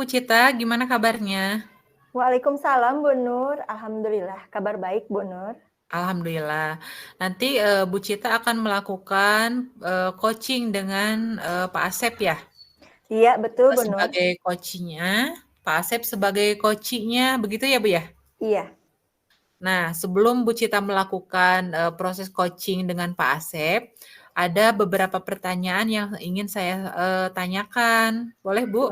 Cita, gimana kabarnya? Waalaikumsalam Bu Nur, alhamdulillah kabar baik Bu Nur. Alhamdulillah. Nanti Bu Cita akan melakukan coaching dengan Pak Asep ya. Iya betul Bu Nur. Sebagai coachingnya, Pak Asep sebagai coachingnya, begitu ya Bu ya? Iya, Nah, sebelum Bu Cita melakukan proses coaching dengan Pak Asep, ada beberapa pertanyaan yang ingin saya tanyakan. Boleh Bu?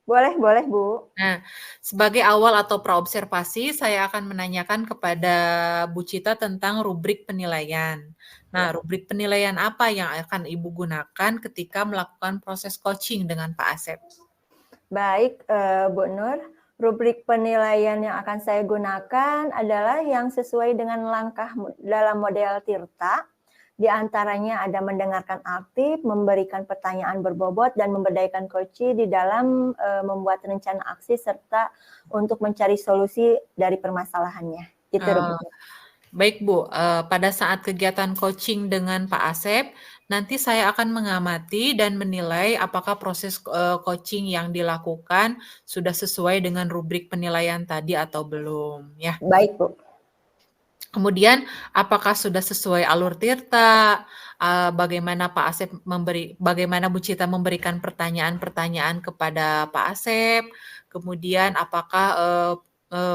boleh Bu. Nah, sebagai awal atau praobservasi, saya akan menanyakan kepada Bu Cita tentang rubrik penilaian. Ya. Nah, rubrik penilaian apa yang akan Ibu gunakan ketika melakukan proses coaching dengan Pak Asep? Baik Bu Nur, rubrik penilaian yang akan saya gunakan adalah yang sesuai dengan langkah dalam model Tirta. Di antaranya ada mendengarkan aktif, memberikan pertanyaan berbobot, dan memberdayakan coach di dalam membuat rencana aksi serta untuk mencari solusi dari permasalahannya. Itu Uh, rubrik. Baik Bu, pada saat kegiatan coaching dengan Pak Asep, nanti saya akan mengamati dan menilai apakah proses coaching yang dilakukan sudah sesuai dengan rubrik penilaian tadi atau belum, ya. Baik Bu. Kemudian, apakah sudah sesuai alur Tirta? Bagaimana bagaimana Bu Cita memberikan pertanyaan-pertanyaan kepada Pak Asep? Kemudian, apakah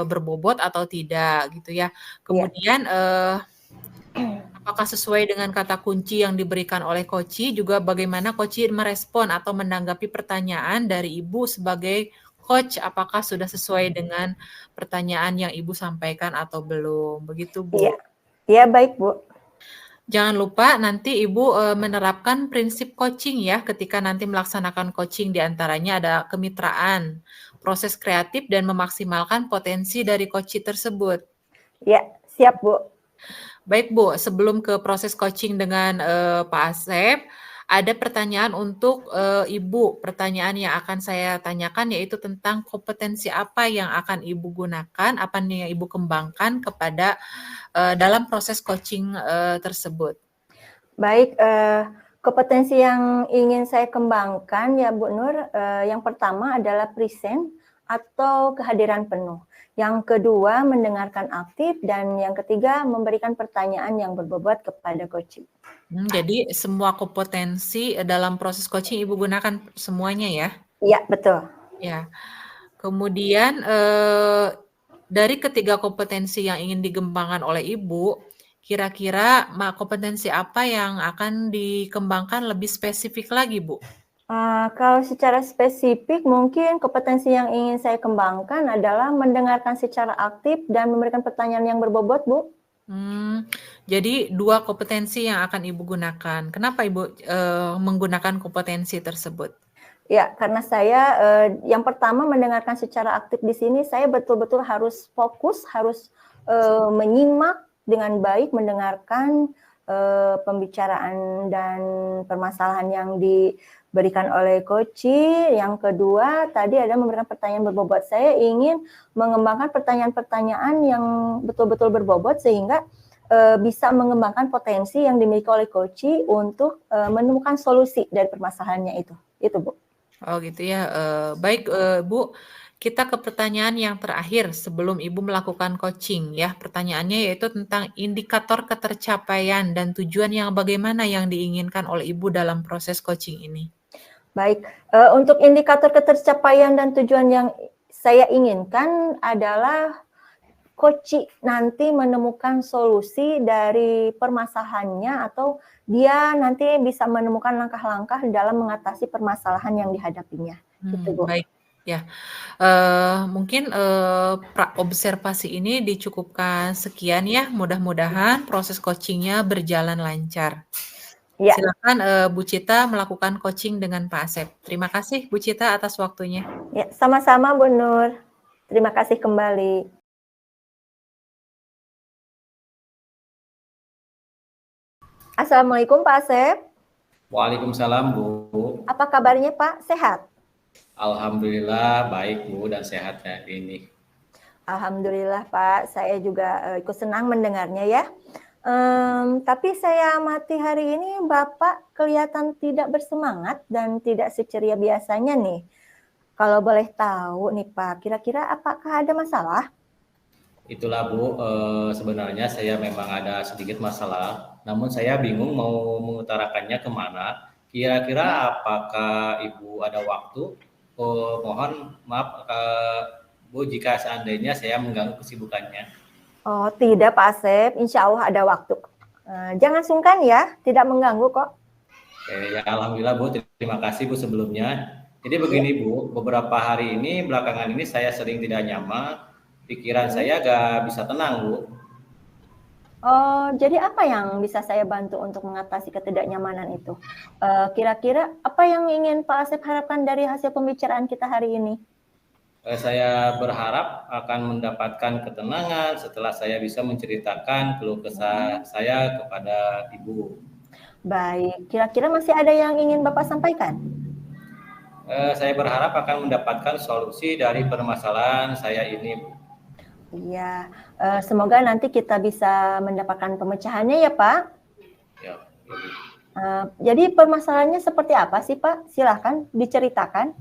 berbobot atau tidak, gitu ya? Kemudian, apakah sesuai dengan kata kunci yang diberikan oleh Koci? Juga bagaimana Koci merespon atau menanggapi pertanyaan dari Ibu sebagai coach, apakah sudah sesuai dengan pertanyaan yang Ibu sampaikan atau belum? Begitu, Bu. Iya, iya baik Bu. Jangan lupa nanti Ibu menerapkan prinsip coaching ya ketika nanti melaksanakan coaching, diantaranya ada kemitraan, proses kreatif, dan memaksimalkan potensi dari coach tersebut. Ya, siap Bu. Baik Bu, sebelum ke proses coaching dengan Pak Asep, ada pertanyaan untuk Ibu. Pertanyaan yang akan saya tanyakan yaitu tentang kompetensi apa yang akan Ibu gunakan, apa nih yang Ibu kembangkan kepada dalam proses coaching tersebut. Baik, kompetensi yang ingin saya kembangkan ya Bu Nur, yang pertama adalah present atau kehadiran penuh. Yang kedua, mendengarkan aktif, dan yang ketiga, memberikan pertanyaan yang berbobot kepada coach. Jadi semua kompetensi dalam proses coaching Ibu gunakan semuanya ya? Iya, betul. Ya. Kemudian dari ketiga kompetensi yang ingin dikembangkan oleh Ibu, kira-kira kompetensi apa yang akan dikembangkan lebih spesifik lagi, Bu? Kalau secara spesifik, mungkin kompetensi yang ingin saya kembangkan adalah mendengarkan secara aktif dan memberikan pertanyaan yang berbobot, Bu. Jadi dua kompetensi yang akan Ibu gunakan. Kenapa Ibu menggunakan kompetensi tersebut? Ya, karena saya yang pertama mendengarkan secara aktif di sini, saya betul-betul harus fokus, harus menyimak dengan baik, mendengarkan pembicaraan dan permasalahan yang diberikan oleh coach. Yang kedua, tadi ada memberikan pertanyaan berbobot. Saya ingin mengembangkan pertanyaan-pertanyaan yang betul-betul berbobot sehingga bisa mengembangkan potensi yang dimiliki oleh coach untuk menemukan solusi dari permasalahannya itu. Itu, Bu. Oh gitu ya. Baik Bu, kita ke pertanyaan yang terakhir sebelum Ibu melakukan coaching ya. Pertanyaannya yaitu tentang indikator ketercapaian dan tujuan yang bagaimana yang diinginkan oleh Ibu dalam proses coaching ini. Baik, untuk indikator ketercapaian dan tujuan yang saya inginkan adalah coach nanti menemukan solusi dari permasalahannya, atau dia nanti bisa menemukan langkah-langkah dalam mengatasi permasalahan yang dihadapinya. Gitu, Bu. Baik ya. Mungkin observasi ini dicukupkan sekian ya. Mudah-mudahan proses coachingnya berjalan lancar. Ya. Silakan Bu Cita melakukan coaching dengan Pak Asep. Terima kasih Bu Cita atas waktunya. Ya, sama-sama Bu Nur. Terima kasih kembali. Assalamualaikum Pak Asep. Waalaikumsalam Bu. Apa kabarnya Pak? Sehat? Alhamdulillah baik Bu dan sehat hari ini. Alhamdulillah Pak, saya juga ikut senang mendengarnya ya. Tapi saya amati hari ini Bapak kelihatan tidak bersemangat dan tidak seceria biasanya nih. Kalau boleh tahu nih Pak, kira-kira apakah ada masalah? Itulah Bu, sebenarnya saya memang ada sedikit masalah, namun saya bingung mau mengutarakannya kemana. Kira-kira apakah Ibu ada waktu? Mohon maaf, Bu, jika seandainya saya mengganggu kesibukannya. Oh tidak Pak Asep, insya Allah ada waktu. Jangan sungkan ya, tidak mengganggu kok. Oke, ya alhamdulillah Bu, terima kasih Bu sebelumnya. Jadi begini Bu, beberapa hari ini belakangan ini saya sering tidak nyaman, pikiran saya gak bisa tenang Bu. Oh, jadi apa yang bisa saya bantu untuk mengatasi ketidaknyamanan itu? Kira-kira apa yang ingin Pak Asep harapkan dari hasil pembicaraan kita hari ini? Saya berharap akan mendapatkan ketenangan setelah saya bisa menceritakan keluh kesah saya kepada Ibu. Baik, kira-kira masih ada yang ingin Bapak sampaikan? Saya berharap akan mendapatkan solusi dari permasalahan saya ini, Bu. Iya, semoga nanti kita bisa mendapatkan pemecahannya ya Pak. Ya, Bu. Jadi permasalahannya seperti apa sih Pak? Silahkan diceritakan.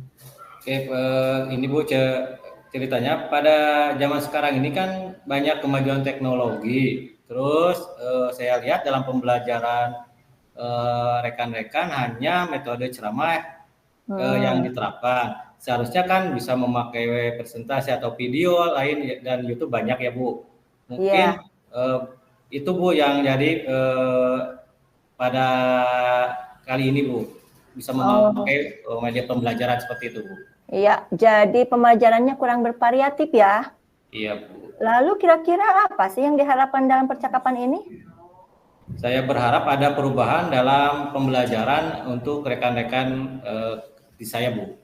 Oke, ini Bu, ceritanya pada zaman sekarang ini kan banyak kemajuan teknologi. Terus saya lihat dalam pembelajaran rekan-rekan hanya metode ceramah yang diterapkan. Seharusnya kan bisa memakai presentasi atau video lain dan YouTube banyak ya Bu. Mungkin itu Bu yang jadi pada kali ini Bu bisa memakai media pembelajaran seperti itu Bu. Iya, jadi pembelajarannya kurang bervariatif ya. Iya Bu. Lalu kira-kira apa sih yang diharapkan dalam percakapan ini? Saya berharap ada perubahan dalam pembelajaran untuk rekan-rekan di saya Bu.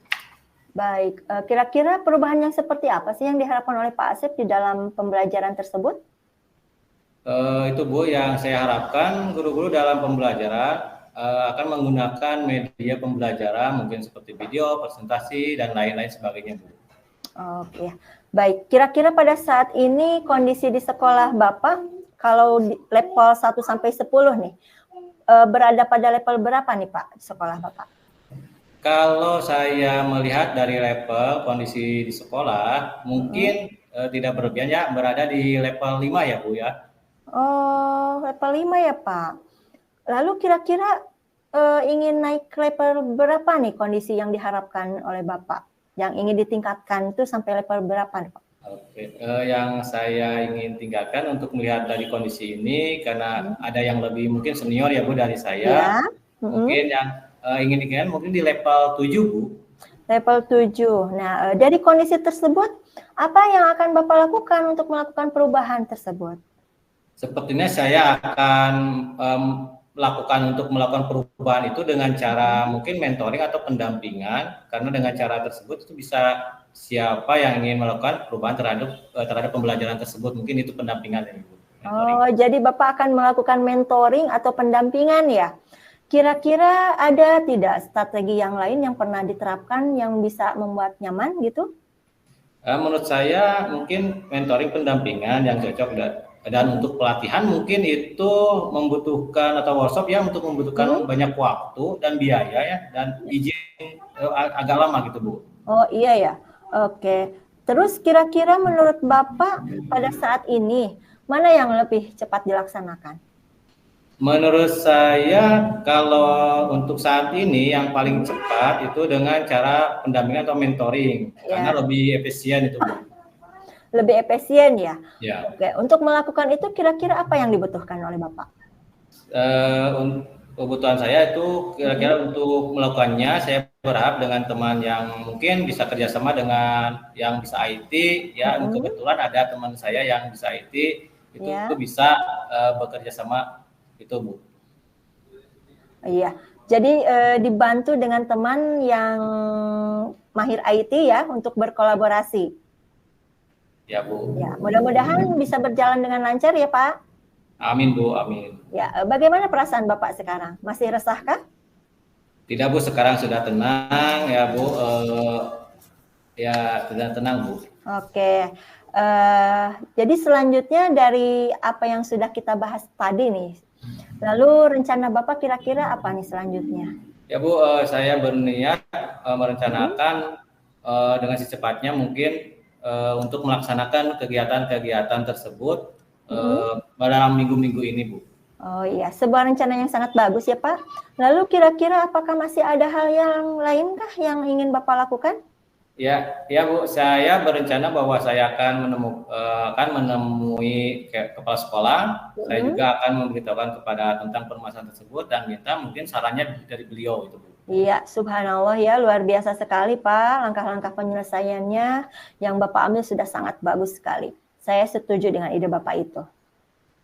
Baik, kira-kira perubahan yang seperti apa sih yang diharapkan oleh Pak Asep di dalam pembelajaran tersebut? Itu Bu yang saya harapkan guru-guru dalam pembelajaran akan menggunakan media pembelajaran mungkin seperti video, presentasi, dan lain-lain sebagainya Bu. Oke, baik. Kira-kira pada saat ini kondisi di sekolah Bapak, kalau di level 1 sampai 10 nih, berada pada level berapa nih Pak di sekolah Bapak? Kalau saya melihat dari level kondisi di sekolah, mungkin tidak berlebihan ya, berada di level 5 ya Bu ya. Oh, level 5 ya Pak. Lalu kira-kira ingin naik ke level berapa nih kondisi yang diharapkan oleh Bapak? Yang ingin ditingkatkan itu sampai level berapa nih Pak? Oke, yang saya ingin tinggalkan untuk melihat dari kondisi ini karena ada yang lebih mungkin senior ya Bu dari saya. Ya. Mungkin yang ingin ditinggalkan mungkin di level 7 Bu. Level 7. Nah, dari kondisi tersebut apa yang akan Bapak lakukan untuk melakukan perubahan tersebut? Sepertinya saya akan melakukan perubahan itu dengan cara mungkin mentoring atau pendampingan, karena dengan cara tersebut itu bisa siapa yang ingin melakukan perubahan terhadap pembelajaran tersebut, mungkin itu pendampingan ya Ibu. Oh, jadi Bapak akan melakukan mentoring atau pendampingan ya? Kira-kira ada tidak strategi yang lain yang pernah diterapkan yang bisa membuat nyaman gitu? Menurut saya mungkin mentoring pendampingan yang cocok dan untuk pelatihan mungkin itu membutuhkan atau workshop ya untuk membutuhkan banyak waktu dan biaya ya dan izin agak lama gitu Bu. Oh iya ya, oke. Terus kira-kira menurut Bapak pada saat ini mana yang lebih cepat dilaksanakan? Menurut saya kalau untuk saat ini yang paling cepat itu dengan cara pendampingan atau mentoring karena lebih efisien itu Bu. Lebih efisien ya? Ya. Oke, untuk melakukan itu kira-kira apa yang dibutuhkan oleh Bapak? Kebutuhan saya itu kira-kira untuk melakukannya saya berharap dengan teman yang mungkin bisa kerjasama dengan yang bisa IT ya. Kebetulan ada teman saya yang bisa IT itu bisa bekerja sama itu Bu. Iya, jadi dibantu dengan teman yang mahir IT ya untuk berkolaborasi. Ya Bu. Ya, mudah-mudahan bisa berjalan dengan lancar ya Pak. Amin Bu, amin. Ya, bagaimana perasaan Bapak sekarang? Masih resahkah? Tidak Bu, sekarang sudah tenang ya Bu. Ya sudah tenang Bu. Oke. Jadi selanjutnya dari apa yang sudah kita bahas tadi nih, lalu rencana Bapak kira-kira apa nih selanjutnya? Ya Bu, saya berniat merencanakan dengan secepatnya mungkin untuk melaksanakan kegiatan-kegiatan tersebut dalam minggu-minggu ini, Bu. Oh iya, sebuah rencana yang sangat bagus ya Pak. Lalu kira-kira apakah masih ada hal yang lainkah yang ingin Bapak lakukan? Ya, ya Bu, saya berencana bahwa saya akan menemui kepala sekolah. Saya juga akan memberitahukan kepada tentang permasalahan tersebut dan minta mungkin sarannya dari beliau itu, Bu. Iya, subhanallah ya, luar biasa sekali Pak. Langkah-langkah penyelesaiannya yang Bapak ambil sudah sangat bagus sekali. Saya setuju dengan ide Bapak itu.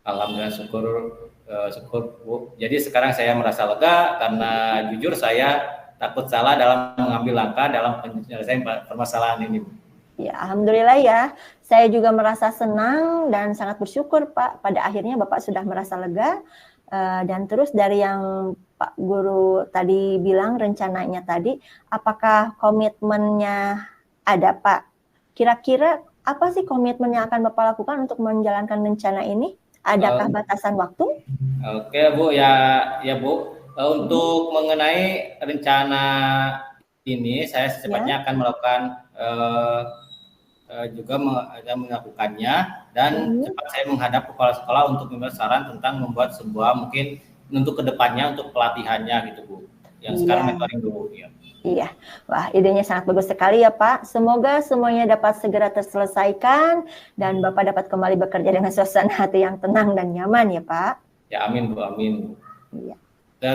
Alhamdulillah, syukur Bu. Jadi sekarang saya merasa lega karena jujur saya takut salah dalam mengambil langkah dalam penyelesaian permasalahan ini, Bu. Ya, alhamdulillah ya. Saya juga merasa senang dan sangat bersyukur Pak. Pada akhirnya Bapak sudah merasa lega. Dan terus dari yang Pak Guru tadi bilang rencananya tadi, apakah komitmennya ada Pak? Kira-kira apa sih komitmen yang akan Bapak lakukan untuk menjalankan rencana ini? Adakah batasan waktu? Oke Bu, ya Bu. Untuk mengenai rencana ini, saya secepatnya akan melakukan juga melakukannya dan cepat saya menghadap kepala sekolah untuk memberi saran tentang membuat sebuah mungkin untuk kedepannya untuk pelatihannya gitu Bu. Yang sekarang mentoring dulu ya. Iya, wah idenya sangat bagus sekali ya Pak. Semoga semuanya dapat segera terselesaikan dan Bapak dapat kembali bekerja dengan suasana hati yang tenang dan nyaman ya Pak. Ya amin Bu, amin. Iya.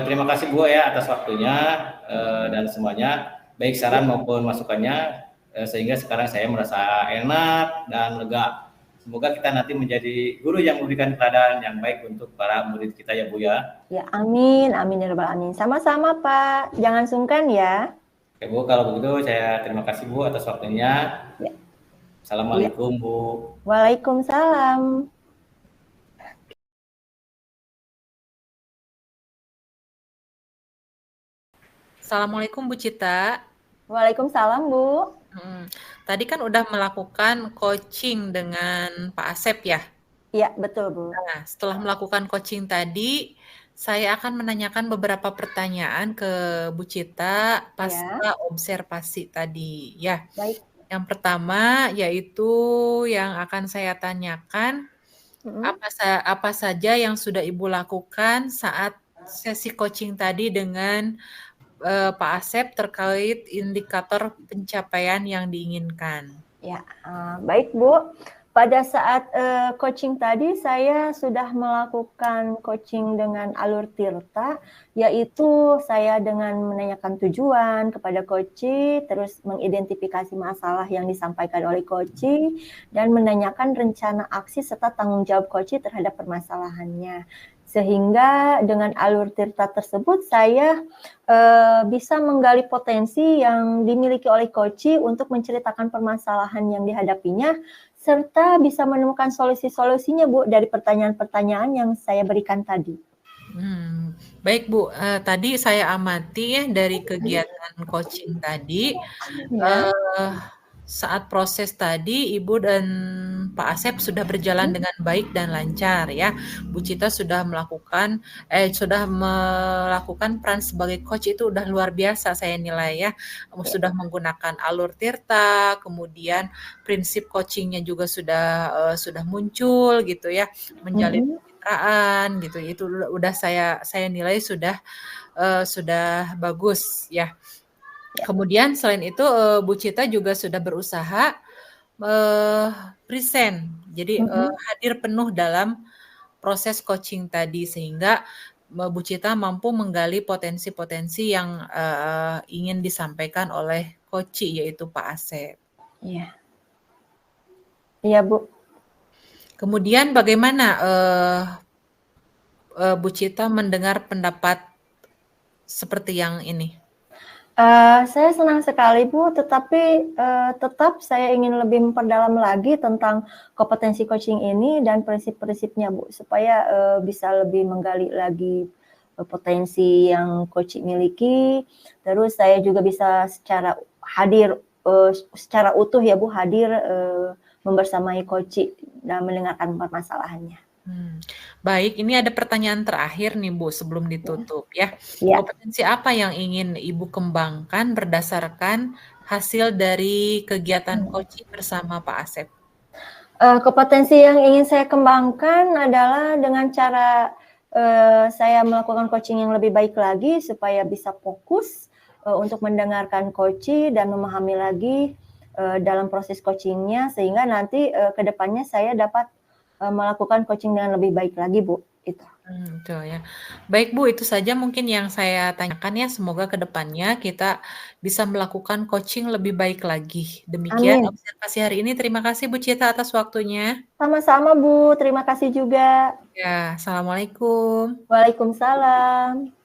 Terima kasih Bu ya atas waktunya dan semuanya, baik saran maupun masukannya, sehingga sekarang saya merasa enak dan lega. Semoga kita nanti menjadi guru yang memberikan keadaan yang baik untuk para murid kita ya Bu ya. Ya amin, amin ya rabbal alamin. Sama-sama Pak, jangan sungkan ya. Oke Bu, kalau begitu saya terima kasih Bu atas waktunya. Ya. Assalamualaikum Bu. Waalaikumsalam. Assalamualaikum Bu Cita. Waalaikumsalam Bu. Tadi kan udah melakukan coaching dengan Pak Asep ya? Iya, betul Bu. Nah, setelah melakukan coaching tadi, saya akan menanyakan beberapa pertanyaan ke Bu Cita pasca observasi tadi ya. Baik. Yang pertama yaitu yang akan saya tanyakan, apa saja yang sudah Ibu lakukan saat sesi coaching tadi dengan Pak Asep terkait indikator pencapaian yang diinginkan. Ya, baik Bu. Pada saat coaching tadi saya sudah melakukan coaching dengan alur tirta, yaitu saya dengan menanyakan tujuan kepada coach, terus mengidentifikasi masalah yang disampaikan oleh coach, dan menanyakan rencana aksi serta tanggung jawab coach terhadap permasalahannya. Sehingga dengan alur tirta tersebut saya bisa menggali potensi yang dimiliki oleh coach untuk menceritakan permasalahan yang dihadapinya, serta bisa menemukan solusi-solusinya Bu dari pertanyaan-pertanyaan yang saya berikan tadi. Baik Bu, tadi saya amati ya dari kegiatan coaching tadi, saat proses tadi Ibu dan Pak Asep sudah berjalan dengan baik dan lancar ya. Bu Cita sudah melakukan peran sebagai coach itu udah luar biasa saya nilai ya. Sudah menggunakan alur tirta, kemudian prinsip coachingnya juga sudah muncul gitu ya, menjalin kemitraan gitu. Itu udah saya nilai sudah bagus ya. Kemudian selain itu Bu Cita juga sudah berusaha present, jadi hadir penuh dalam proses coaching tadi sehingga Bu Cita mampu menggali potensi-potensi yang ingin disampaikan oleh coach yaitu Pak Asep. Iya. Iya Bu. Kemudian bagaimana Bu Cita mendengar pendapat seperti yang ini? Saya senang sekali Bu, tetapi tetap saya ingin lebih memperdalam lagi tentang kompetensi coaching ini dan prinsip-prinsipnya Bu, supaya bisa lebih menggali lagi potensi yang coach miliki. Terus saya juga bisa secara hadir, secara utuh ya Bu, hadir membersamai coach dan mendengarkan permasalahannya. Baik, ini ada pertanyaan terakhir nih Bu sebelum ditutup ya. Kompetensi apa yang ingin Ibu kembangkan berdasarkan hasil dari kegiatan coaching bersama Pak Asep? Kompetensi yang ingin saya kembangkan adalah dengan cara saya melakukan coaching yang lebih baik lagi supaya bisa fokus untuk mendengarkan coach dan memahami lagi dalam proses coachingnya sehingga nanti ke depannya saya dapat melakukan coaching dengan lebih baik lagi, Bu. Itu. Betul ya. Baik Bu, itu saja mungkin yang saya tanyakan ya. Semoga ke depannya kita bisa melakukan coaching lebih baik lagi. Demikian Amin. observasi hari ini. Terima kasih Bu Cita atas waktunya. Sama-sama, Bu. Terima kasih juga. Ya, Assalamualaikum. Waalaikumsalam.